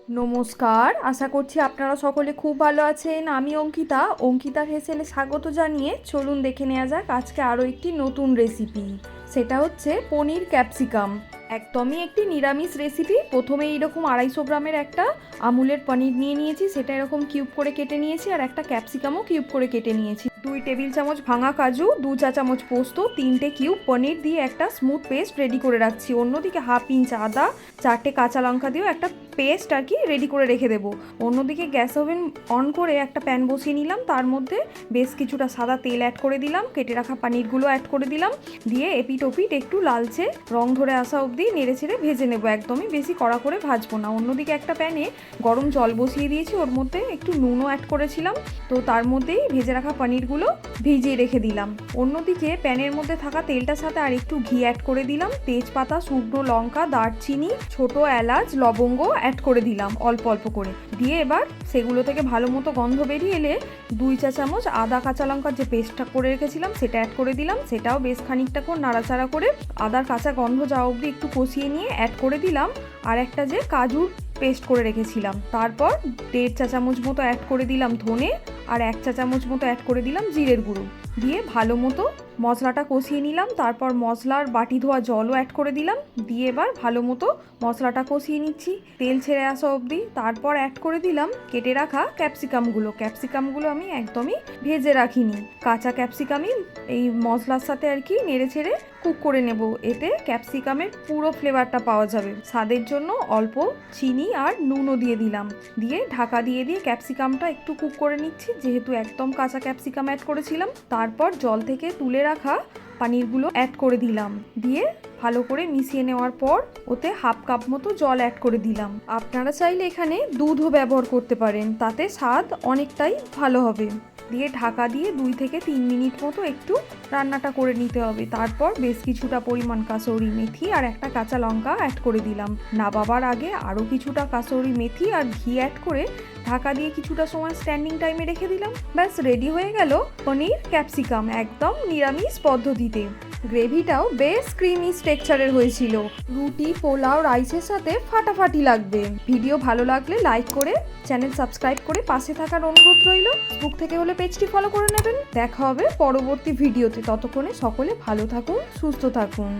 নমস্কার, আশা করছি আপনারা সকলে খুব ভালো আছেন। আমি অঙ্কিতার হেসেলে স্বাগত জানিয়ে চলুন দেখে নেওয়া যাক আজকে আরও একটি নতুন রেসিপি। সেটা হচ্ছে পনির ক্যাপসিকাম। একদমই একটি নিরামিষ রেসিপি। প্রথমে এইরকম 250 গ্রামের একটা আমুলের পনির নিয়ে নিয়েছি, সেটা এরকম কিউব করে কেটে নিয়েছি, আর একটা ক্যাপসিকামও কিউব করে কেটে নিয়েছি। 2 টেবিল চামচ ভাঙা কাজু, 2 চা চামচ পোস্ত, 3টে কিউব পনির দিয়ে একটা স্মুথ পেস্ট রেডি করে রাখছি। অন্যদিকে হাফ ইঞ্চ আদা, 4টে কাঁচা লঙ্কা দিয়েও একটা পেস্ট আর কি রেডি করে রেখে দেবো। অন্যদিকে গ্যাস ওভেন অন করে একটা প্যান বসিয়ে নিলাম, তার মধ্যে বেশ কিছুটা সাদা তেল অ্যাড করে দিলাম, কেটে রাখা পনিরগুলো অ্যাড করে দিলাম, দিয়ে এপিট ওপিট একটু লালচে রং ধরে আসা অবধি নেড়ে ছেড়ে ভেজে নেবো। একদমই বেশি কড়া করে ভাজবো না। অন্যদিকে একটা প্যানে গরম জল বসিয়ে দিয়েছি, ওর মধ্যে একটু নুনও অ্যাড করেছিলাম, তো তার মধ্যেই ভেজে রাখা পনিরগুলো ভিজিয়ে রেখে দিলাম। অন্যদিকে প্যানের মধ্যে থাকা তেলটার সাথে আর একটু ঘি অ্যাড করে দিলাম, তেজপাতা, শুকনো লঙ্কা, দারচিনি, ছোট এলাচ, লবঙ্গ অ্যাড করে দিলাম অল্প অল্প করে। দিয়ে এবার সেগুলো থেকে ভালো মতো গন্ধ বেরিয়ে এলে 2 চা চামচ আদা কাঁচা লঙ্কার যে পেস্টটা করে রেখেছিলাম সেটা অ্যাড করে দিলাম। সেটাও বেশ খানিকটাক্ষণ নাড়াচাড়া করে আদার কাঁচা গন্ধ যাওয়া অবধি একটু কষিয়ে নিয়ে অ্যাড করে দিলাম আর একটা যে কাজুর পেস্ট করে রেখেছিলাম। তারপর 1.5 চা চামচ মতো অ্যাড করে দিলাম ধনে, আর 1 চা চামচ মতো অ্যাড করে দিলাম জিরের গুঁড়ো। দিয়ে ভালো মতো মশলাটা কষিয়ে নিলাম। তারপর মশলার বাটি ধোয়া জলও অ্যাড করে দিলাম, দিয়ে এবার ভালো মতো মশলাটা কষিয়ে নিচ্ছি তেল ছেড়ে আসা অবধি। তারপর অ্যাড করে দিলাম কেটে রাখা ক্যাপসিকামগুলো আমি একদমই ভেজে রাখিনি, কাঁচা ক্যাপসিকামই এই মশলার সাথে আর কি নেড়ে ছেড়ে কুক করে নেব। এতে ক্যাপসিকামের পুরো ফ্লেভারটা পাওয়া যাবে। স্বাদের জন্য অল্প চিনি আর নুনও দিয়ে দিলাম, দিয়ে ঢাকা দিয়ে ক্যাপসিকামটা একটু কুক করে নিচ্ছি, যেহেতু একদম কাঁচা ক্যাপসিকাম অ্যাড করেছিলাম। তারপর জল থেকে তুলে রাখা পনিরগুলো অ্যাড করে দিলাম, দিয়ে ভালো করে মিশিয়ে নেওয়ার পর ওতে হাফ কাপ মতো জল অ্যাড করে দিলাম। আপনারা চাইলে এখানে দুধও ব্যবহার করতে পারেন, তাতে স্বাদ অনেকটাই ভালো হবে। দিয়ে ঢাকা দিয়ে 2 থেকে 3 মিনিট মতো একটু রান্নাটা করে নিতে হবে। তারপর বেশ কিছুটা পরিমাণ কাসৌরি মেথি আর একটা কাঁচা লঙ্কা অ্যাড করে দিলাম। নামাবার আগে আরও কিছুটা কাসৌরি মেথি আর ঘি অ্যাড করে ঢাকা দিয়ে কিছুটা সময় স্ট্যান্ডিং টাইমে রেখে দিলাম। ব্যাস রেডি হয়ে গেল পনির ক্যাপসিকাম, একদম নিরামিষ পদ্ধতিতে। গ্রেভিটাও বেশ ক্রিমি টেক্সচারের হয়েছিল। রুটি, পোলাও, রাইসের সাথে ফাটাফাটি লাগবে। ভিডিও ভালো লাগলে লাইক করে চ্যানেল সাবস্ক্রাইব করে পাশে থাকার অনুরোধ রইল। ফেসবুক থেকে হলে পেজটি ফলো করে নেবেন। দেখা হবে পরবর্তী ভিডিওতে। ততক্ষণে সকলে ভালো থাকুন, সুস্থ থাকুন।